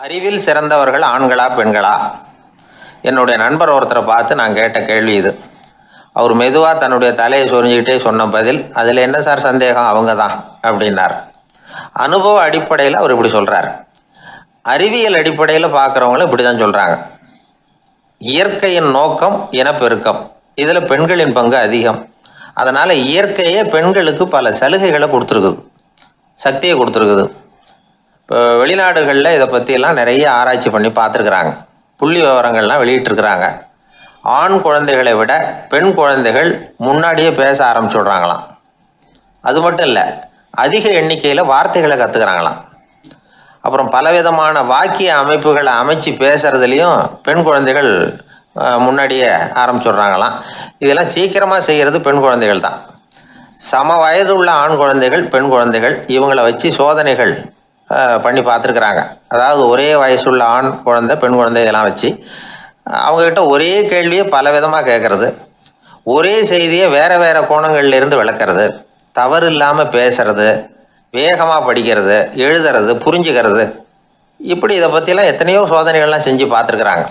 அறிவில் சிறந்தவர்கள் ஆண்களா பெண்களா? என்னுடைய நண்பர் ஒருத்தரை பார்த்து நான் கேட்ட கேள்வி இது. அவர் மெதுவாக தன்னுடைய தலையை சொரிஞ்சுக்கிட்டே சொன்ன பதில், அதில் என்ன சார் சந்தேகம், அவங்க தான் அப்படின்னார். அனுபவ அடிப்படையில் அவர் இப்படி சொல்கிறார். அறிவியல் அடிப்படையில் பார்க்குறவங்களும் இப்படி தான் சொல்கிறாங்க. இயற்கையின் நோக்கம் இனப்பெருக்கம், இதில் பெண்களின் பங்கு அதிகம். அதனால் இயற்கையே பெண்களுக்கு பல சலுகைகளை கொடுத்துருக்குது, சக்தியை கொடுத்துருக்குது. இப்போ வெளிநாடுகளில் இதை பற்றியெல்லாம் நிறைய ஆராய்ச்சி பண்ணி பார்த்துருக்குறாங்க, புள்ளி விவரங்கள்லாம் வெளியிட்டிருக்கிறாங்க. ஆண் குழந்தைகளை விட பெண் குழந்தைகள் முன்னாடியே பேச ஆரம்பிச்சுடுறாங்களாம். அது மட்டும் இல்லை, அதிக எண்ணிக்கையில் வார்த்தைகளை கற்றுக்கிறாங்களாம். அப்புறம் பலவிதமான வாக்கிய அமைப்புகளை அமைச்சு பேசுறதுலேயும் பெண் குழந்தைகள் முன்னாடியே ஆரம்பிச்சுடுறாங்களாம். இதெல்லாம் சீக்கிரமாக செய்கிறது பெண் குழந்தைகள் தான். சம வயது உள்ள ஆண் குழந்தைகள், பெண் குழந்தைகள், இவங்களை வச்சு சோதனைகள் பண்ணி பார்த்துருக்குறாங்க. அதாவது ஒரே வயசுள்ள ஆண் குழந்தை, பெண் குழந்தை இதெல்லாம் வச்சு அவங்கக்கிட்ட ஒரே கேள்வியை பல விதமாக கேட்குறது, ஒரே செய்தியை வேறு வேறு கோணங்கள்லேருந்து விளக்குறது, தவறு இல்லாமல் பேசுறது, வேகமாக படிக்கிறது, எழுதுறது, புரிஞ்சுக்கிறது, இப்படி இதை பற்றிலாம் எத்தனையோ சோதனைகள்லாம் செஞ்சு பார்த்துருக்குறாங்க.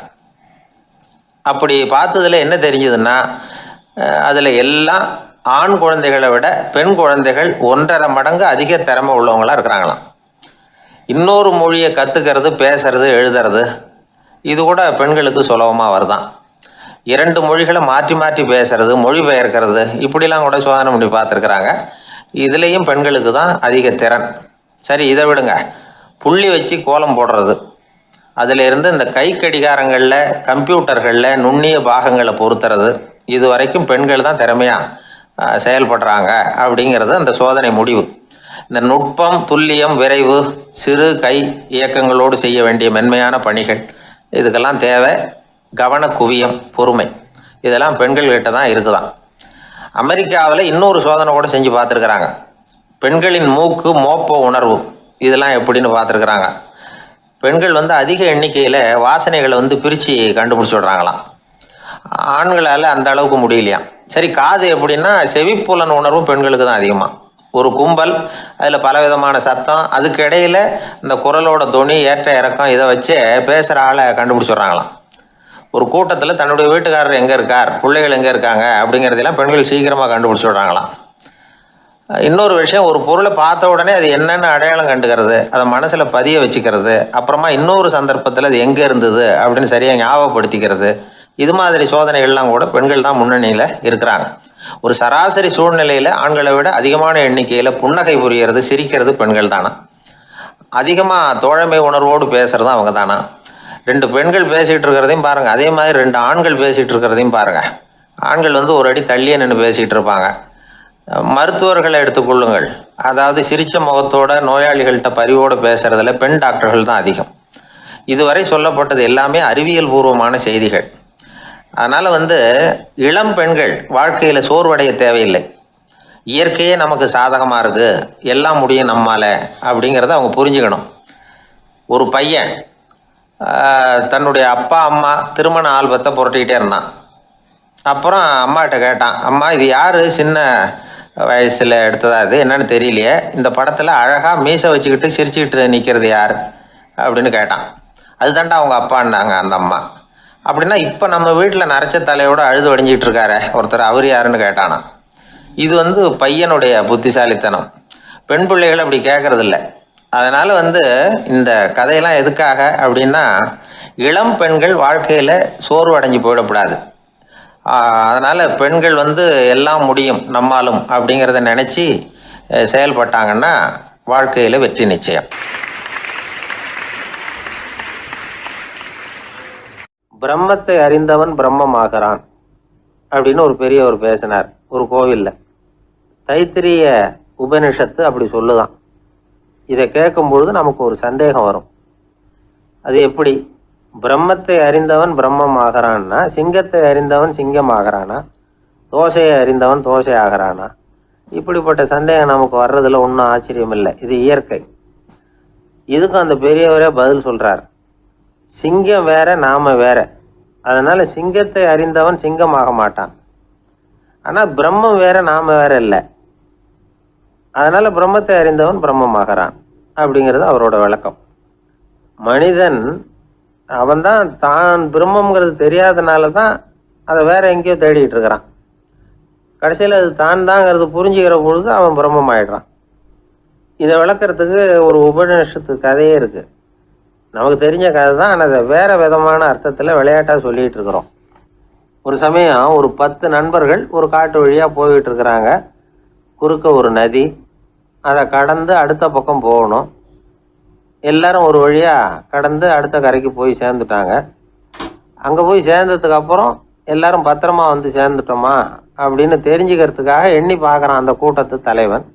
அப்படி பார்த்ததில் என்ன தெரிஞ்சதுன்னா, அதில் எல்லாம் ஆண் குழந்தைகளை விட பெண் குழந்தைகள் 1.5 மடங்கு அதிக திறமை உள்ளவங்களாக இருக்கிறாங்களாம். இன்னொரு மொழியை கற்றுக்கிறது, பேசுறது, எழுதுறது, இது கூட பெண்களுக்கு சுலபமாக வருதான். 2 மொழிகளை மாற்றி மாற்றி பேசுறது, மொழிபெயர்க்கிறது, இப்படிலாம் கூட சோதனை பண்ணி பார்த்துருக்குறாங்க. இதுலேயும் பெண்களுக்கு தான் அதிக திறன். சரி, இதை விடுங்க. புள்ளி வச்சு கோலம் போடுறது, அதில் இருந்து இந்த கை கடிகாரங்களில், கம்ப்யூட்டர்களில் நுண்ணிய பாகங்களை பொருத்துறது, இது வரைக்கும் பெண்கள் தான் திறமையாக செயல்படுறாங்க அப்படிங்கிறது அந்த சோதனை முடிவு. இந்த நுட்பம், துல்லியம், விரைவு, சிறு கை இயக்கங்களோடு செய்ய வேண்டிய மென்மையான பணிகள், இதுக்கெல்லாம் தேவை கவன குவியம், பொறுமை, இதெல்லாம் பெண்கள்கிட்ட தான் இருக்குதான். அமெரிக்காவில் இன்னொரு சோதனை கூட செஞ்சு பார்த்துருக்குறாங்க. பெண்களின் மூக்கு மோப்ப உணர்வு, இதெல்லாம் எப்படின்னு பார்த்துருக்குறாங்க. பெண்கள் அதிக எண்ணிக்கையில் வாசனைகளை பிரித்து கண்டுபிடிச்சி விடுறாங்களாம். ஆண்களால் அந்த அளவுக்கு முடியலையாம். சரி, காது எப்படின்னா, செவிப்புலன் உணர்வும் பெண்களுக்கு தான் அதிகமாக. ஒரு கும்பல், அதில் பலவிதமான சத்தம், அதுக்கு இடையில் இந்த குரலோட தொனி, ஏற்ற இறக்கம், இதை வச்சே பேசுகிற ஆளை கண்டுபிடிச்சிடுறாங்களாம். ஒரு கூட்டத்தில் தன்னுடைய வீட்டுக்காரர் எங்கே இருக்கார், பிள்ளைகள் எங்கே இருக்காங்க அப்படிங்கிறதெல்லாம் பெண்கள் சீக்கிரமாக கண்டுபிடிச்சி விடுறாங்களாம். இன்னொரு விஷயம், ஒரு பொருளை பார்த்த உடனே அது என்னென்னு அடையாளம் கண்டுக்கிறது, அதை மனசில் பதிய வச்சுக்கிறது, அப்புறமா இன்னொரு சந்தர்ப்பத்தில் அது எங்கே இருந்தது அப்படின்னு சரியாக ஞாபகப்படுத்திக்கிறது, இது மாதிரி சோதனைகள்லாம் கூட பெண்கள் தான் முன்னணியில் இருக்கிறாங்க. ஒரு சராசரி சூழ்நிலையில் ஆண்களை விட அதிகமான எண்ணிக்கையில் புன்னகை புரியறது, சிரிக்கிறது பெண்கள் தானா. அதிகமாக தோழமை உணர்வோடு பேசுறது அவங்க தானா. 2 பெண்கள் பேசிகிட்டு இருக்கிறதையும் பாருங்கள், அதே மாதிரி 2 ஆண்கள் பேசிகிட்டு இருக்கிறதையும் பாருங்கள். ஆண்கள் ஒரு அடி தள்ளியே நின்று பேசிகிட்டு இருப்பாங்க. மருத்துவர்களை எடுத்துக்கொள்ளுங்கள், அதாவது சிரிச்ச முகத்தோட நோயாளிகள்கிட்ட பரிவோடு பேசுறதுல பெண் டாக்டர்கள் தான் அதிகம். இதுவரை சொல்லப்பட்டது எல்லாமே அறிவியல் பூர்வமான செய்திகள். அதனால் இளம் பெண்கள் வாழ்க்கையில் சோர்வடைய தேவையில்லை. இயற்கையே நமக்கு சாதகமாக இருக்குது, எல்லாம் முடியும் நம்மால் அப்படிங்கிறத அவங்க புரிஞ்சுக்கணும். ஒரு பையன் தன்னுடைய அப்பா அம்மா திருமண ஆல்பத்தை புரட்டிக்கிட்டே இருந்தான். அப்புறம் அம்மாகிட்ட கேட்டான், அம்மா இது யார் சின்ன வயசில் எடுத்ததா, இது என்னன்னு தெரியலையே, இந்த படத்தில் அழகாக மீசை வச்சுக்கிட்டு சிரிச்சுக்கிட்டு நிற்கிறது யார் அப்படின்னு கேட்டான். அதுதான்டா அவங்க அப்பான்னாங்க அந்த அம்மா. அப்படின்னா இப்போ நம்ம வீட்டில் நரைச்ச தலையோடு அழுது வடிஞ்சிக்கிட்டு இருக்காரு ஒருத்தர், அவர் யாருன்னு கேட்டானா. இது பையனுடைய புத்திசாலித்தனம். பெண் பிள்ளைகள் அப்படி கேட்கறதில்ல. அதனால் இந்த கதையெல்லாம் எதுக்காக அப்படின்னா, இளம் பெண்கள் வாழ்க்கையில் சோர்வு அடைஞ்சு போயிடக்கூடாது. அதனால் பெண்கள் எல்லாம் முடியும் நம்மாலும் அப்படிங்கிறத நினச்சி செயல்பட்டாங்கன்னா வாழ்க்கையில் வெற்றி நிச்சயம். பிரம்மத்தை அறிந்தவன் பிரம்மமாகிறான் அப்படின்னு ஒரு பெரியவர் பேசினார் ஒரு கோவிலில். தைத்திரிய உபனிஷத்து அப்படி சொல்லுதான். இதை கேட்கும்பொழுது நமக்கு ஒரு சந்தேகம் வரும். அது எப்படி? பிரம்மத்தை அறிந்தவன் பிரம்மம் ஆகிறான்னா, சிங்கத்தை அறிந்தவன் சிங்கம் ஆகிறானா, தோசையை அறிந்தவன் தோசை ஆகிறானா? இப்படிப்பட்ட சந்தேகம் நமக்கு வர்றதுல ஒன்றும் ஆச்சரியம் இல்லை. இது இயற்கை. இதுக்கும் அந்த பெரியவரே பதில் சொல்கிறார். சிங்கம் வேற, நாம வேற. அதனால் சிங்கத்தை அறிந்தவன் சிங்கம் ஆக மாட்டான். ஆனால் பிரம்மம் வேற, நாம வேற இல்லை. அதனால் பிரம்மத்தை அறிந்தவன் பிரம்மமாகிறான் அப்படிங்கிறது அவரோட விளக்கம். மனிதன் அவன்தான் தான் பிரம்மங்கிறது தெரியாதனால தான் அதை வேற எங்கேயோ தேடிட்டு இருக்கிறான். கடைசியில் அது தான் தாங்கிறது புரிஞ்சுக்கிற பொழுது அவன் பிரம்மம் ஆயிடுறான். இதை விளக்கறதுக்கு ஒரு உபநிஷத்து கதையே இருக்கு. நமக்கு தெரிஞ்ச கதை தான், ஆனால் அதை வேற விதமான அர்த்தத்தில் விளையாட்டாக சொல்லிட்டு இருக்கிறோம். ஒரு சமயம் ஒரு 10 நண்பர்கள் ஒரு காட்டு வழியாக போய்கிட்டு இருக்கிறாங்க. குறுக்க ஒரு நதி, அதை கடந்து அடுத்த பக்கம் போகணும். எல்லாரும் ஒரு வழியாக கடந்து அடுத்த கரைக்கு போய் சேர்ந்துட்டாங்க. அங்கே போய் சேர்ந்ததுக்கு அப்புறம் எல்லாரும் பத்திரமா வந்து சேர்ந்துட்டோமா அப்படின்னு தெரிஞ்சுக்கிறதுக்காக எண்ணி பார்க்குறான் அந்த கூட்டத்து தலைவன்.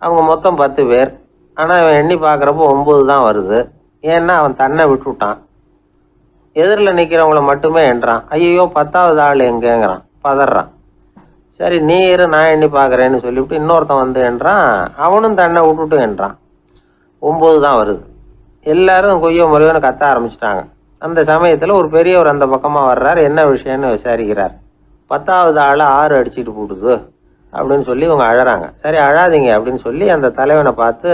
அவங்க மொத்தம் 10 பேர். ஆனால் அவன் எண்ணி பார்க்குறப்போ 9 தான் வருது. ஏன்னா அவன் தன்னை விட்டுவிட்டான். எதிரில் நிற்கிறவங்கள மட்டுமே எண்றான். ஐயோ 10வது ஆள் எங்கேங்கிறான், பதறான். சரி நீ இரு, நான் எண்ணி பார்க்குறேன்னு சொல்லிவிட்டு இன்னொருத்தன் வந்து எண்றான். அவனும் தன்னை விட்டுட்டு எண்றான். 9 தான் வருது. எல்லாரும் கொய்யோ முறையோன்னு கத்த ஆரம்பிச்சிட்டாங்க. அந்த சமயத்தில் ஒரு பெரியவர் அந்த பக்கமாக வர்றார். என்ன விஷயம்னு விசாரிக்கிறார். 10வது ஆள் 6 அடிச்சுட்டு போட்டுது அப்படின்னு சொல்லி இவங்க அழறாங்க. சரி அழாதீங்க அப்படின்னு சொல்லி அந்த தலைவனை பார்த்து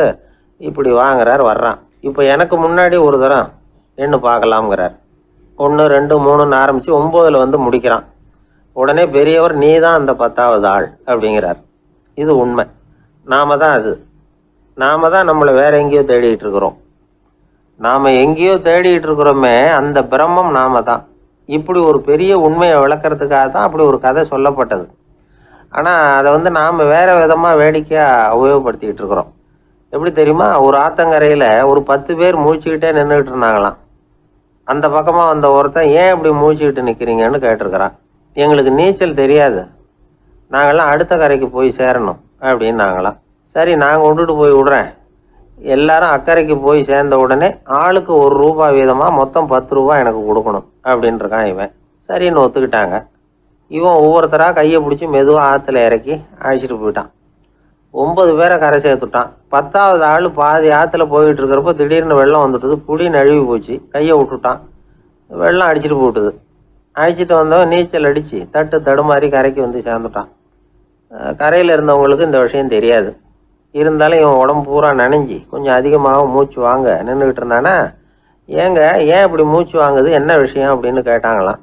இப்படி வாங்குறார். வர்றான். இப்போ எனக்கு முன்னாடி ஒரு தரம் எண்ணு பார்க்கலாம்ங்கிறார். 1 2 3ன்னு ஆரம்பித்து 9ல் வந்து முடிக்கிறான். உடனே பெரியவர் நீ தான் அந்த 10வது ஆள் அப்படிங்கிறார். இது உண்மை. நாம தான் அது. நாம தான் நம்மளை வேற எங்கேயோ தேடிட்டு இருக்கிறோம். நாம எங்கேயோ தேடிட்டு இருக்கிறோமே, அந்த பிரம்மம் நாம தான். இப்படி ஒரு பெரிய உண்மையை விளக்கறதுக்காக தான் அப்படி ஒரு கதை சொல்லப்பட்டது. ஆனால் அதை வந்து நாம் வேற விதமாக வேடிக்கையாக உபயோகப்படுத்திக்கிட்டு இருக்கிறோம். எப்படி தெரியுமா? ஒரு ஆத்தங்கரையில் ஒரு 10 பேர் முழிச்சுக்கிட்டே நின்றுக்கிட்டு இருந்தாங்களாம். அந்த பக்கமாக வந்த ஒருத்தன் ஏன் இப்படி முழிச்சுக்கிட்டு நிற்கிறீங்கன்னு கேட்டிருக்கிறான். எங்களுக்கு நீச்சல் தெரியாது, நாங்கள்லாம் அடுத்த கரைக்கு போய் சேரணும் அப்படின்னு நாங்களாம். சரி நாங்கள் விட்டுட்டு போய் விடுறேன். எல்லாரும் அக்கறைக்கு போய் சேர்ந்த உடனே ஆளுக்கு ₹1 வீதமாக மொத்தம் ₹10 எனக்கு கொடுக்கணும் அப்படின்ட்டுருக்கான் இவன். சரின்னு ஒத்துக்கிட்டாங்க. இவன் ஒவ்வொருத்தராக கையை பிடிச்சி மெதுவாக ஆற்றுல இறக்கி அழைச்சிட்டு போயிட்டான். 9 பேரை கரை சேர்த்துட்டான். 10வது ஆள் பாதி ஆற்றுல போயிட்டு இருக்கிறப்போ திடீர்னு வெள்ளம் வந்துட்டுது. புடி நழுவி போச்சு. கையை விட்டுட்டான். வெள்ளம் அடிச்சுட்டு போட்டுது. அழைச்சிட்டு வந்தவன் நீச்சல் அடித்து தட்டு தடுமாறி கரைக்கு வந்து சேர்ந்துட்டான். கரையில் இருந்தவங்களுக்கு இந்த விஷயம் தெரியாது. இருந்தாலும் இவன் உடம்பு பூரா நனைஞ்சி கொஞ்சம் அதிகமாக மூச்சு வாங்க நின்றுக்கிட்டு இருந்தானா, ஏங்க ஏன் இப்படி மூச்சு வாங்குது, என்ன விஷயம் அப்படின்னு கேட்டாங்களாம்.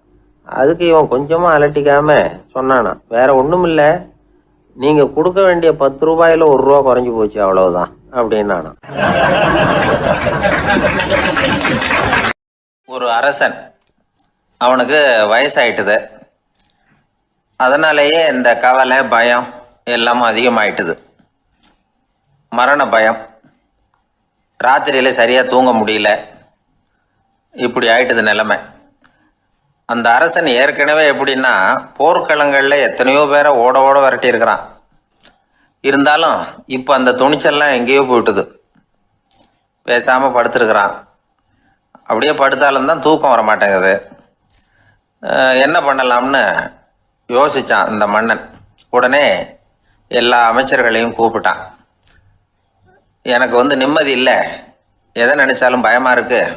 அதுக்கு இவன் கொஞ்சமாக அலட்டிக்காம சொன்னானா, வேற ஒன்றும் இல்லை, நீங்கள் கொடுக்க வேண்டிய ₹10 ₹1 குறைஞ்சி போச்சு அவ்வளவுதான் அப்படின்னானா. ஒரு அரசன், அவனுக்கு வயசாயிட்டுது. அதனாலேயே இந்த கவலை பயம் எல்லாமும் அதிகமாயிட்டுது. மரண பயம், ராத்திரியில் சரியாக தூங்க முடியல, இப்படி ஆயிட்டுது நிலைமை. அந்த அரசன் ஏற்கனவே எப்படின்னா போர்க்களங்களில் எத்தனையோ பேரை ஓட ஓட விரட்டி இருக்கிறான். இருந்தாலும் இப்போ அந்த துணிச்சல்லாம் எங்கேயோ போயிட்டுது. பேசாமல் படுத்துருக்கிறான். அப்படியே படுத்தாலும் தான் தூக்கம் வர மாட்டேங்குது. என்ன பண்ணலாம்னு யோசித்தான் இந்த மன்னன். உடனே எல்லா அமைச்சர்களையும் கூப்பிட்டான். எனக்கு நிம்மதி இல்லை, எதை நினச்சாலும் பயமாக இருக்குது,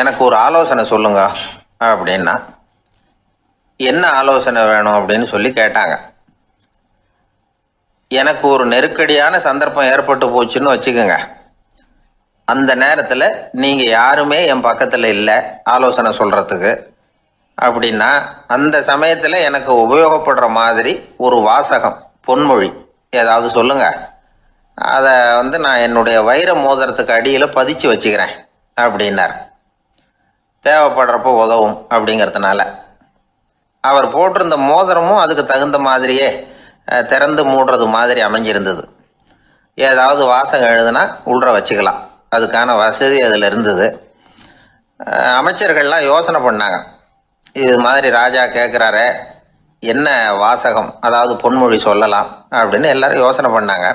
எனக்கு ஒரு ஆலோசனை சொல்லுங்க அப்படின்னா. என்ன ஆலோசனை வேணும் அப்படின்னு சொல்லி கேட்டாங்க. எனக்கு ஒரு நெருக்கடியான சந்தர்ப்பம் ஏற்பட்டு போச்சுன்னு வச்சுக்கோங்க. அந்த நேரத்தில் நீங்கள் யாருமே என் பக்கத்தில் இல்லை ஆலோசனை சொல்கிறதுக்கு அப்படின்னா, அந்த சமயத்தில் எனக்கு உபயோகப்படுற மாதிரி ஒரு வாசகம், பொன்மொழி ஏதாவது சொல்லுங்கள். அதை நான் என்னுடைய வைர மோதிரத்துக்கு அடியில் பதிச்சு வச்சுக்கிறேன் அப்படின்னார். தேவைப்படுறப்போ உதவும் அப்படிங்கிறதுனால. அவர் போட்டிருந்த மோதிரமும் அதுக்கு தகுந்த மாதிரியே திறந்து மூடுறது மாதிரி அமைஞ்சிருந்தது. ஏதாவது வாசகம் எழுதுனா உள்ற வச்சுக்கலாம், அதுக்கான வசதி அதில் இருந்தது. அமைச்சர்கள்லாம் யோசனை பண்ணாங்க, இது மாதிரி ராஜா கேட்குறாரு, என்ன வாசகம் அதாவது பொன்மொழி சொல்லலாம் அப்படின்னு எல்லாரும் யோசனை பண்ணாங்க.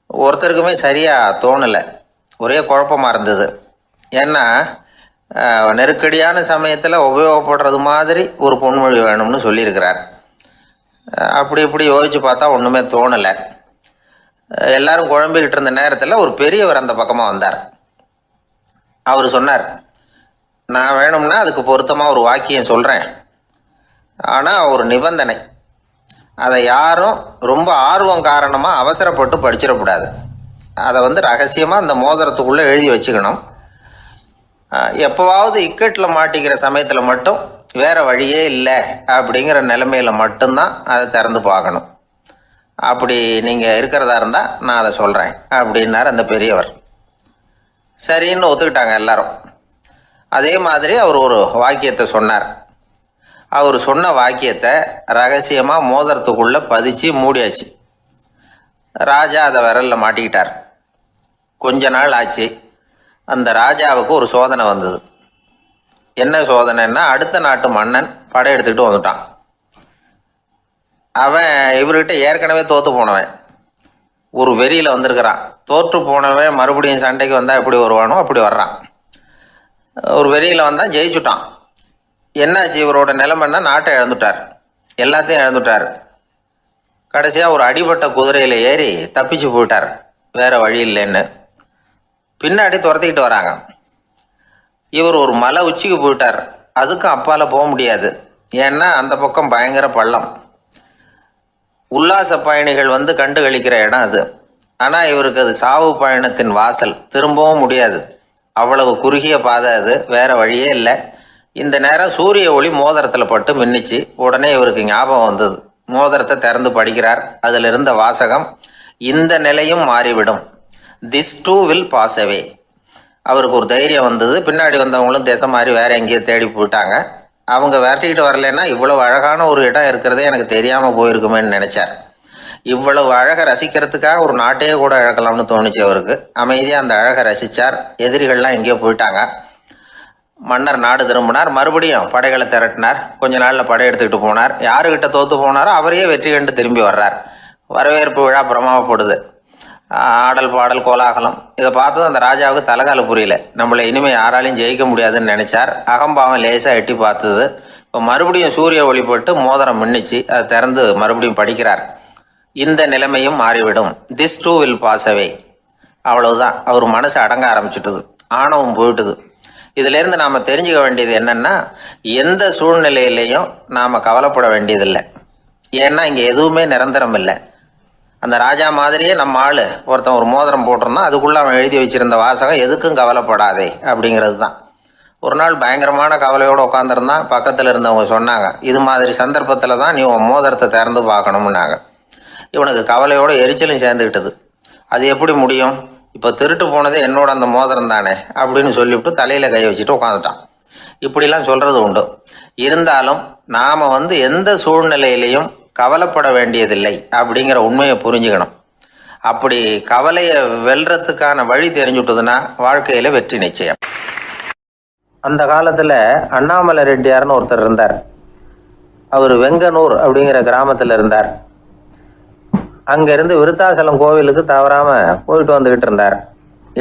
ஒருத்தருக்குமே சரியாக தோணலை, ஒரே குழப்பமாக இருந்தது. ஏன்னா நெருக்கடியான சமயத்தில் உபயோகப்படுறது மாதிரி ஒரு பொன்மொழி வேணும்னு சொல்லியிருக்கிறார். அப்படி இப்படி யோசித்து பார்த்தா ஒன்றுமே தோணலை. எல்லாரும் குழம்பிக்கிட்டு இருந்த நேரத்தில் ஒரு பெரியவர் அந்த பக்கமாக வந்தார். அவர் சொன்னார், நான் வேணும்னா அதுக்கு பொருத்தமாக ஒரு வாக்கியம் சொல்கிறேன், ஆனால் ஒரு நிபந்தனை. அதை யாரும் ரொம்ப ஆர்வம் காரணமாக அவசரப்பட்டு படிச்சிடக்கூடாது. அதை ரகசியமாக அந்த மோதிரத்துக்குள்ளே எழுதி வச்சுக்கணும். எப்போவாவது இக்கட்டில் மாட்டிக்கிற சமயத்தில் மட்டும் வேறு வழியே இல்லை அப்படிங்கிற நிலைமையில் மட்டும்தான் அதை திறந்து பார்க்கணும். அப்படி நீங்கள் இருக்கிறதா இருந்தால் நான் அதை சொல்கிறேன் அப்படின்னார் அந்த பெரியவர். சரின்னு ஒத்துக்கிட்டாங்க எல்லாரும். அதே மாதிரி அவர் ஒரு வாக்கியத்தை சொன்னார். அவர் சொன்ன வாக்கியத்தை ரகசியமாக மோதிரத்துக்குள்ளே பதிச்சு மூடியாச்சு. ராஜா அதை விரலில் மாட்டிக்கிட்டார். கொஞ்ச நாள் ஆச்சு. அந்த ராஜாவுக்கு ஒரு சோதனை வந்தது. என்ன சோதனைன்னா, அடுத்த நாட்டு மன்னன் படையெடுத்துக்கிட்டு வந்துட்டான். அவன் இவர்கிட்ட ஏற்கனவே தோற்று போனவன், ஒரு வெறியில் வந்திருக்கிறான். தோற்று போனவன் மறுபடியும் சண்டைக்கு வந்தால் எப்படி வருவானோ அப்படி வர்றான். ஒரு வெறியில் வந்தால் ஜெயிச்சுட்டான். என்னாச்சு இவரோட நிலைமைன்னா, நாட்டை இழந்துட்டார், எல்லாத்தையும் இழந்துட்டார். கடைசியாக ஒரு அடிபட்ட குதிரையில் ஏறி தப்பிச்சு போயிட்டார், வேறு வழி இல்லைன்னு. பின்னாடி துரத்திக்கிட்டு வராங்க. இவர் ஒரு மலை உச்சிக்கு போயிட்டார். அதுக்கும் அப்பால் போக முடியாது, ஏன்னா அந்த பக்கம் பயங்கர பள்ளம். உல்லாச பயணிகள் வந்து கண்டு கழிக்கிற இடம் அது. ஆனால் இவருக்கு அது சாவு பயணத்தின் வாசல், திரும்பவும் முடியாது. அவ்வளவு குறுகிய பாதை அது, வேறு வழியே இல்லை. இந்த நேரம் சூரிய ஒளி மோதிரத்தில் பட்டு மின்னிச்சு. உடனே இவருக்கு ஞாபகம் வந்தது. மோதிரத்தை திறந்து படிக்கிறார். அதில் இருந்த வாசகம், இந்த நிலையும் மாறிவிடும், this too will pass away. அவருக்கு ஒரு தைரியம் வந்தது. பின்னாடி வந்தவங்களும் திசை மாதிரி வேறு எங்கேயோ தேடி போயிட்டாங்க. அவங்க விரட்டிக்கிட்டு வரலன்னா இவ்வளவு அழகான ஒரு இடம் இருக்கிறதே எனக்கு தெரியாமல் போயிருக்குமேன்னு நினச்சார். இவ்வளவு அழகை ரசிக்கிறதுக்காக ஒரு நாட்டையே கூட இழக்கலாம்னு தோணுச்சு அவருக்கு. அமைதியாக அந்த அழகை ரசித்தார். எதிரிகள்லாம் எங்கேயோ போயிட்டாங்க. மன்னர் நாடு திரும்பினார். மறுபடியும் படைகளை திரட்டினார். கொஞ்ச நாளில் படை எடுத்துக்கிட்டு போனார். யாருக்கிட்ட தோற்று போனாரோ அவரையே வெற்றி கண்டு திரும்பி வர்றார். வரவேற்பு விழா பிரமாவப்படுது. ஆடல் பாடல் கோலாகலம். இதை பார்த்தது அந்த ராஜாவுக்கு தலைகால புரியல. நம்மளை இனிமேல் யாராலையும் ஜெயிக்க முடியாதுன்னு நினச்சார். அகம்பாவம் லேசாக எட்டி பார்த்தது. இப்போ மறுபடியும் சூரிய ஒளிப்பட்டு மோதிரம் மின்னிச்சு. அதை திறந்து மறுபடியும் படிக்கிறார். இந்த நிலைமையும் மாறிவிடும், this too will pass away. அவ்வளவுதான். அவர் மனசு அடங்க ஆரம்பிச்சுட்டுது, ஆணவம் போயிட்டுது. இதிலேருந்து நாம் தெரிஞ்சுக்க வேண்டியது என்னென்னா, எந்த சூழ்நிலையிலையும் நாம் கவலைப்பட வேண்டியதில்லை. ஏன்னா இங்கே எதுவுமே நிரந்தரம் இல்லை. அந்த ராஜா மாதிரியே நம்ம ஆள் ஒருத்தன் ஒரு மோதிரம் போட்டிருந்தான். அதுக்குள்ளே அவன் எழுதி வச்சிருந்த வாசகம், எதுக்கும் கவலைப்படாதே அப்படிங்கிறது தான். ஒரு நாள் பயங்கரமான கவலையோடு உட்காந்துருந்தான். பக்கத்தில் இருந்தவங்க சொன்னாங்க, இது மாதிரி சந்தர்ப்பத்தில் தான் நீ உன் மோதிரத்தை திறந்து பார்க்கணும்னாங்க. இவனுக்கு கவலையோடு எரிச்சலும் சேர்ந்துக்கிட்டது. அது எப்படி முடியும், இப்போ திருட்டு போனது என்னோட அந்த மோதிரம் தானே அப்படின்னு சொல்லிவிட்டு தலையில் கை வச்சுட்டு உட்காந்துட்டான். இப்படிலாம் சொல்கிறது உண்டு. இருந்தாலும் நாம் எந்த சூழ்நிலையிலையும் கவலைப்பட வேண்டியதில்லை அப்படிங்கிற உண்மையை புரிஞ்சுக்கணும். அப்படி கவலையை வெல்றதுக்கான வழி தெரிஞ்சுட்டதுன்னா வாழ்க்கையில் வெற்றி நிச்சயம். அந்த காலத்தில் அண்ணாமலை ரெட்டியார்னு ஒருத்தர் இருந்தார். அவர் வெங்கனூர் அப்படிங்கிற கிராமத்தில் இருந்தார். அங்கேருந்து விருத்தாசலம் கோவிலுக்கு தவறாமல் போயிட்டு வந்துக்கிட்டு இருந்தார்.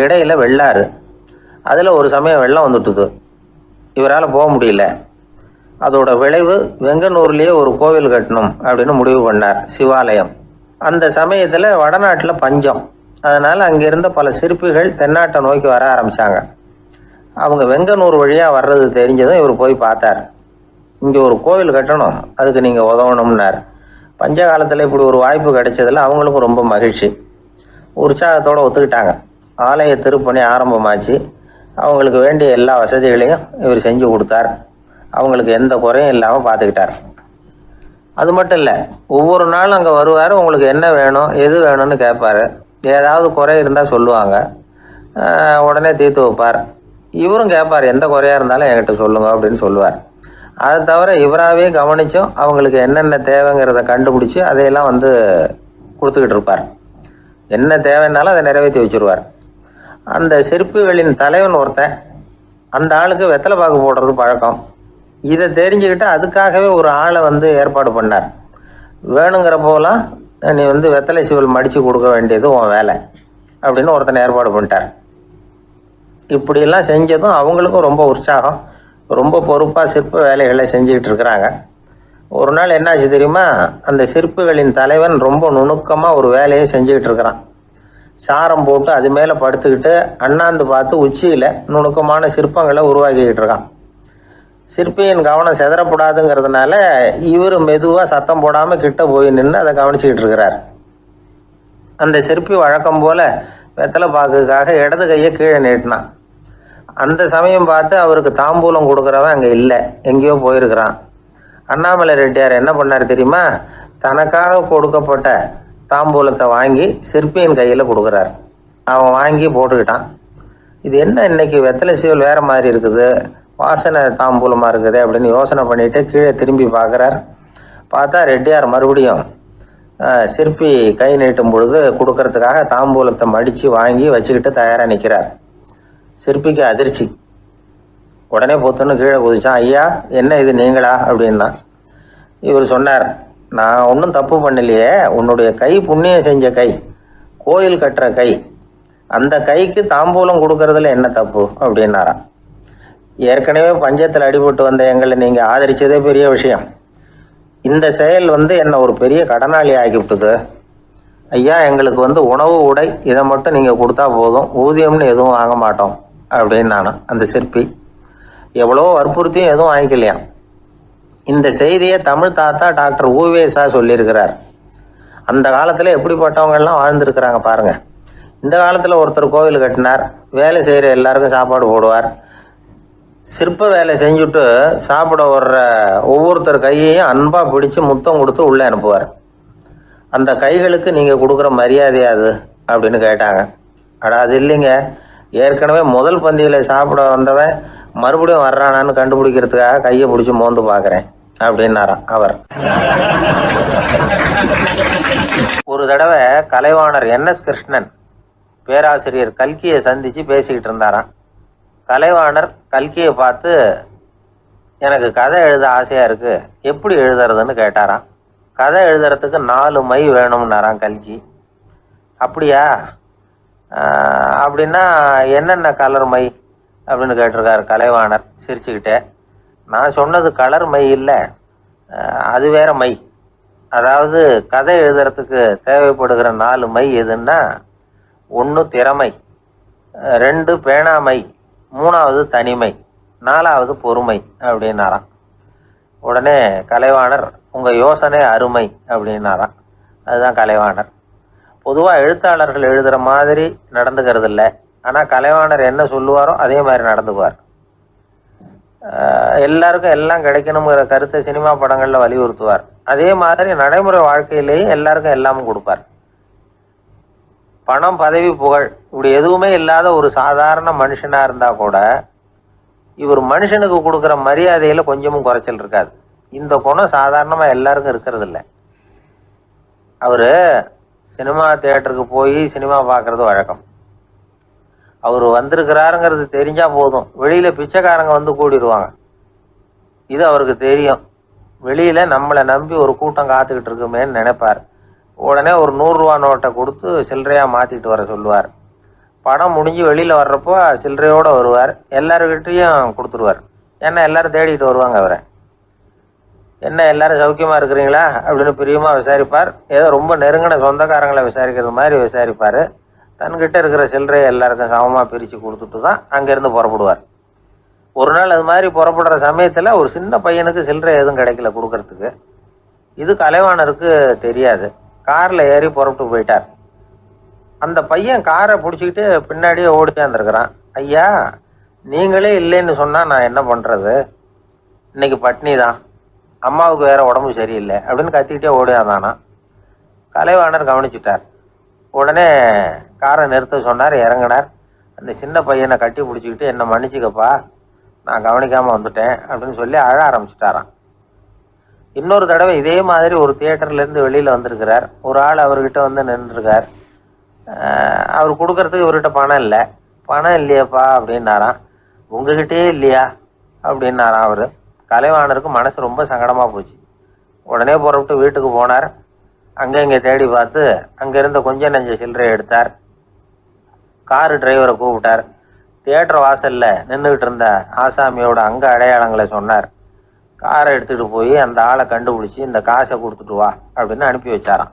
இடையில் வெள்ளாறு. அதில் ஒரு சமயம் வெள்ளம் வந்துட்டுது. இவரால் போக முடியல. அதோட விளைவு வெங்கனூர்லேயே ஒரு கோவில் கட்டணும் அப்படின்னு முடிவு பண்ணார், சிவாலயம். அந்த சமயத்தில் வடநாட்டில் பஞ்சம். அதனால் அங்கே இருந்த பல சிற்பிகள் தென்னாட்டை நோக்கி வர ஆரம்பித்தாங்க. அவங்க வெங்கனூர் வழியாக வர்றது தெரிஞ்சதும் இவர் போய் பார்த்தார். இங்கே ஒரு கோவில் கட்டணும், அதுக்கு நீங்கள் உதவணும்னார். பஞ்ச காலத்தில் இப்படி ஒரு வாய்ப்பு கிடைச்சதில் அவங்களுக்கும் ரொம்ப மகிழ்ச்சி. உற்சாகத்தோடு ஒத்துக்கிட்டாங்க. ஆலய திருப்பணி ஆரம்பமாச்சு. அவங்களுக்கு வேண்டிய எல்லா வசதிகளையும் இவர் செஞ்சு கொடுத்தார். அவங்களுக்கு எந்த குறையும் இல்லாமல் பார்த்துக்கிட்டார். அது மட்டும் இல்லை, ஒவ்வொரு நாளும் அங்கே வருவார். உங்களுக்கு என்ன வேணும், எது வேணும்னு கேட்பார். ஏதாவது குறை இருந்தால் சொல்லுவாங்க, உடனே தீர்த்து வைப்பார். இவரும் கேட்பார், எந்த குறையாக இருந்தாலும் என்கிட்ட சொல்லுங்க அப்படின்னு சொல்லுவார். அதை தவிர இவராகவே கவனித்தும் அவங்களுக்கு என்னென்ன தேவைங்கிறத கண்டுபிடிச்சி அதையெல்லாம் கொடுத்துக்கிட்டு இருப்பார். என்ன தேவைன்னாலும் அதை நிறைவேற்றி வச்சுருவார். அந்த சிற்பிகளின் தலைவன் ஒருத்தன், அந்த ஆளுக்கு வெத்தலை பாக்கு போடுறது பழக்கம். இதை தெரிஞ்சுக்கிட்டு அதுக்காகவே ஒரு ஆளை ஏற்பாடு பண்ணார். வேணுங்கிறப்போலாம் நீ வெத்தலை சிவல் மடித்து கொடுக்க வேண்டியது உன் வேலை அப்படின்னு ஒருத்தனை ஏற்பாடு பண்ணிட்டார். இப்படியெல்லாம் செஞ்சதும் அவங்களுக்கும் ரொம்ப உற்சாகம். ரொம்ப பொறுப்பாக சிற்ப வேலைகளை செஞ்சுக்கிட்டு இருக்கிறாங்க. ஒரு நாள் என்னாச்சு தெரியுமா, அந்த சிற்பிகளின் தலைவன் ரொம்ப நுணுக்கமாக ஒரு வேலையை செஞ்சுக்கிட்டு இருக்கிறான். சாரம் போட்டு அது மேலே படுத்துக்கிட்டு அண்ணாந்து பார்த்து உச்சியில் நுணுக்கமான சிற்பங்களை உருவாக்கிக்கிட்டு இருக்கான். சிற்பியின் கவனம் செதறப்படாதுங்கிறதுனால இவர் மெதுவாக சத்தம் போடாமல் கிட்ட போய் நின்று அதை கவனிச்சிக்கிட்டு இருக்கிறார். அந்த சிற்பி வழக்கம் போல் வெத்தலை பாக்குக்காக இடது கையை கீழே நீட்டினான். அந்த சமயம் பார்த்து அவருக்கு தாம்பூலம் கொடுக்குறவன் அங்கே இல்லை, எங்கேயோ போயிருக்கிறான். அண்ணாமலை ரெட்டியார் என்ன பண்ணார் தெரியுமா? தனக்காக கொடுக்கப்பட்ட தாம்பூலத்தை வாங்கி சிற்பியின் கையில் கொடுக்குறார். அவன் வாங்கி போட்டுக்கிட்டான். இது என்ன இன்னைக்கு வெத்தலை சீவல் வேறு மாதிரி இருக்குது, வாசனை தாம்பூலமாக இருக்குது அப்படின்னு யோசனை பண்ணிவிட்டு கீழே திரும்பி பார்க்குறார். பார்த்தா ரெட்டியார் மறுபடியும் சிற்பி கை நீட்டும் பொழுது கொடுக்கறதுக்காக தாம்பூலத்தை மடித்து வாங்கி வச்சுக்கிட்டு தயாராக நிற்கிறார். சிற்பிக்கு அதிர்ச்சி. உடனே பொத்துன்னு கீழே குதிச்சான். ஐயா, என்ன இது நீங்களா அப்படின்னா. இவர் சொன்னார், நான் ஒன்றும் தப்பு பண்ணலையே, உன்னுடைய கை புண்ணியம் செஞ்ச கை, கோயில் கட்டுற கை, அந்த கைக்கு தாம்பூலம் கொடுக்கறதுல என்ன தப்பு அப்படின்னாராம். ஏற்கனவே பஞ்சத்தில் அடிபட்டு வந்த எங்களை நீங்கள் ஆதரித்ததே பெரிய விஷயம். இந்த செயல் என்னை ஒரு பெரிய கடனாளி ஆகிவிட்டுது. ஐயா, எங்களுக்கு உணவு உடை இதை மட்டும் நீங்கள் கொடுத்தா போதும், ஊதியம்னு எதுவும் வாங்க மாட்டோம் அப்படின்னு நானும். அந்த சிற்பி எவ்வளோ வற்புறுத்தியும் எதுவும் வாங்கிக்கலையாம். இந்த செய்தியை தமிழ் தாத்தா டாக்டர் ஊவேசா சொல்லியிருக்கிறார். அந்த காலத்தில் எப்படிப்பட்டவங்கெல்லாம் வாழ்ந்துருக்கிறாங்க பாருங்கள். இந்த காலத்தில் ஒருத்தர் கோவில் கட்டினார், வேலை செய்கிற எல்லாருக்கும் சாப்பாடு போடுவார். சிற்ப வேலை செஞ்சுட்டு சாப்பிட வர்ற ஒவ்வொருத்தர் கையையும் அன்பாக பிடிச்சி முத்தம் கொடுத்து உள்ளே அனுப்புவார். அந்த கைகளுக்கு நீங்கள் கொடுக்குற மரியாதையாது அப்படின்னு கேட்டாங்க. அது இல்லைங்க, ஏற்கனவே முதல் பந்தியில் சாப்பிட வந்தவன் மறுபடியும் வர்றானான்னு கண்டுபிடிக்கிறதுக்காக கையை பிடிச்சி மோந்து பார்க்குறேன் அப்படின்னாராம் அவர். ஒரு தடவை கலைவாணர் NS கிருஷ்ணன் பேராசிரியர் கல்கியை சந்தித்து பேசிக்கிட்டு இருந்தாராம். கலைவாணர் கல்கியை பார்த்து, எனக்கு கதை எழுத ஆசையாக இருக்குது, எப்படி எழுதுறதுன்னு கேட்டாராம். கதை எழுதுறதுக்கு 4 மை வேணும்னாராம் கல்கி. அப்படியா, அப்படின்னா என்னென்ன கலர் மை அப்படின்னு கேட்டிருக்காரு கலைவாணர் சிரிச்சுக்கிட்டே. நான் சொன்னது கலர் மை இல்லை, அது வேற மை. அதாவது கதை எழுதுறதுக்கு தேவைப்படுகிற 4 மை எதுன்னா, 1 திறமை, 2 பேணாமை, 3வது தனிமை, 4வது பொறுமை அப்படின்னாராம். உடனே கலைவாணர், உங்கள் யோசனை அருமை அப்படின்னாராம். அதுதான் கலைவாணர். பொதுவாக எழுத்தாளர்கள் எழுதுகிற மாதிரி நடந்துக்கிறது இல்லை, ஆனால் கலைவாணர் என்ன சொல்லுவாரோ அதே மாதிரி நடந்துக்குவார். எல்லாருக்கும் எல்லாம் கிடைக்கணுங்கிற கருத்தை சினிமா படங்களில் வலியுறுத்துவார். அதே மாதிரி நடைமுறை வாழ்க்கையிலேயும் எல்லாருக்கும் எல்லாமும் கொடுப்பார். பணம், பதவி, புகழ் இப்படி எதுவுமே இல்லாத ஒரு சாதாரண மனுஷனாக இருந்தால் கூட இவர் மனுஷனுக்கு கொடுக்குற மரியாதையில் கொஞ்சமும் குறைச்சல் இருக்காது. இந்த குணம் சாதாரணமாக எல்லாருக்கும் இருக்கிறது இல்லை. அவர் சினிமா தியேட்டருக்கு போய் சினிமா பார்க்குறது வழக்கம். அவர் வந்திருக்கிறாருங்கிறது தெரிஞ்சால் போதும், வெளியில் பிச்சைக்காரங்க கூடிடுவாங்க. இது அவருக்கு தெரியும். வெளியில் நம்மளை நம்பி ஒரு கூட்டம் காத்துக்கிட்டு இருக்குமேன்னு நினைப்பார். உடனே ஒரு 100 ரூபா நோட்டை கொடுத்து சில்லறையாக மாற்றிட்டு வர சொல்லுவார். படம் முடிஞ்சு வெளியில் வர்றப்போ சில்லறையோடு வருவார். எல்லாருக்கிட்டையும் கொடுத்துருவார். ஏன்னா எல்லாரும் தேடிட்டு வருவாங்க அவரை. என்ன எல்லாரும் சௌக்கியமாக இருக்கிறீங்களா அப்படின்னு பிரியமாக விசாரிப்பார். ஏதோ ரொம்ப நெருங்கின சொந்தக்காரங்களை விசாரிக்கிறது மாதிரி விசாரிப்பார். தன்கிட்ட இருக்கிற சில்லறையை எல்லாருக்கும் சமமாக பிரித்து கொடுத்துட்டு தான் அங்கேருந்து புறப்படுவார். ஒரு நாள் அது மாதிரி புறப்படுற சமயத்தில் ஒரு சின்ன பையனுக்கு சில்லறை எதுவும் கிடைக்கல கொடுக்கறதுக்கு. இது கலைவாணருக்கு தெரியாது. காரில் ஏறி புறப்பட்டு போயிட்டார். அந்த பையன் காரை பிடிச்சிக்கிட்டு பின்னாடியே ஓடியாந்துருக்கிறான். ஐயா, நீங்களே இல்லைன்னு சொன்னால் நான் என்ன பண்ணுறது, இன்னைக்கு பட்னி தான், அம்மாவுக்கு வேற உடம்பு சரியில்லை அப்படின்னு கத்திக்கிட்டே ஓடியாந்தானா. கலைவாணர் கவனிச்சுட்டார். உடனே காரை நிறுத்த சொன்னார். இறங்கினார். அந்த சின்ன பையனை கட்டி பிடிச்சிக்கிட்டு, என்னை மன்னிச்சுக்கப்பா, நான் கவனிக்காமல் வந்துட்டேன் அப்படின்னு சொல்லி அழ ஆரம்பிச்சுட்டாராம். இன்னொரு தடவை இதே மாதிரி ஒரு தியேட்டர்லேருந்து வெளியில் வந்திருக்கிறார். ஒரு ஆள் அவர்கிட்ட நின்றுருக்கார். அவர் கொடுக்கறதுக்கு இவர்கிட்ட பணம் இல்லை. பணம் இல்லையாப்பா அப்படின்னாராம். உங்ககிட்டே இல்லையா அப்படின்னாராம் அவர். கலைவாணருக்கு மனசு ரொம்ப சங்கடமாக போச்சு. உடனே புறப்பட்டு வீட்டுக்கு போனார். அங்கே இங்கே தேடி பார்த்து அங்கேருந்த கொஞ்சம் நெஞ்ச சில்லறை எடுத்தார். காரு டிரைவரை கூப்பிட்டார். தியேட்டர் வாசலில் நின்றுக்கிட்டு இருந்த ஆசாமியோட அங்க அடையாளங்களை சொன்னார். காரை எடுத்துகிட்டு போய் அந்த ஆளை கண்டுபிடிச்சி இந்த காசை கொடுத்துட்டு வா அப்படின்னு அனுப்பி வச்சாராம்.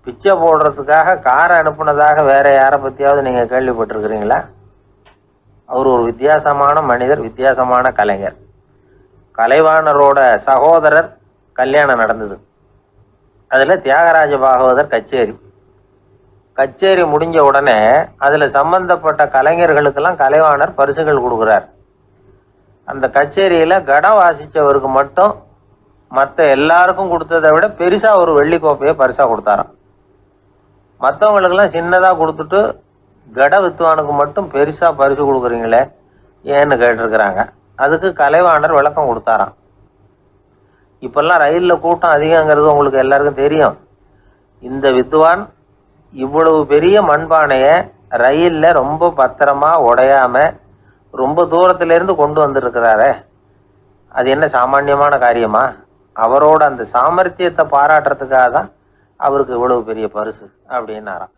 பிச்சை போடுறதுக்காக காரை அனுப்புனதாக வேற யாரை பற்றியாவது நீங்கள் கேள்விப்பட்டிருக்கிறீங்களா? அவர் ஒரு வித்தியாசமான மனிதர், வித்தியாசமான கலைஞர். கலைவாணரோட சகோதரர் கல்யாணம் நடந்தது. அதில் தியாகராஜ பாகவதர் கச்சேரி. கச்சேரி முடிஞ்ச உடனே அதுல சம்பந்தப்பட்ட கலைஞர்களுக்கெல்லாம் கலைவாணர் பரிசுகள் கொடுக்குறார். அந்த கச்சேரியில கடம் வாசிச்சவருக்கு மட்டும் மற்ற எல்லாருக்கும் கொடுத்ததை விட பெருசா ஒரு வெள்ளி கோப்பையை பரிசா கொடுத்தாராம். மற்றவங்களுக்கெல்லாம் சின்னதா கொடுத்துட்டு கட வித்துவானுக்கு மட்டும் பெருசா பரிசு கொடுக்குறீங்களே ஏன்னு கேட்டிருக்கிறாங்க. அதுக்கு கலைவாணர் விளக்கம் கொடுத்தாராம். இப்பெல்லாம் ரயில்ல கூட்டம் அதிகங்கிறது உங்களுக்கு எல்லாருக்கும் தெரியும். இந்த வித்துவான் இவ்வளவு பெரிய மண்பானைய ரயில்ல ரொம்ப பத்திரமா உடையாம ரொம்ப தூரத்துல இருந்து கொண்டு வந்திருக்கிறாரே, அது என்ன சாமான்யமான காரியமா? அவரோட அந்த சாமர்த்தியத்தை பாராட்டுறதுக்காக தான் அவருக்கு இவ்வளவு பெரிய பரிசு அப்படின்னாராம்.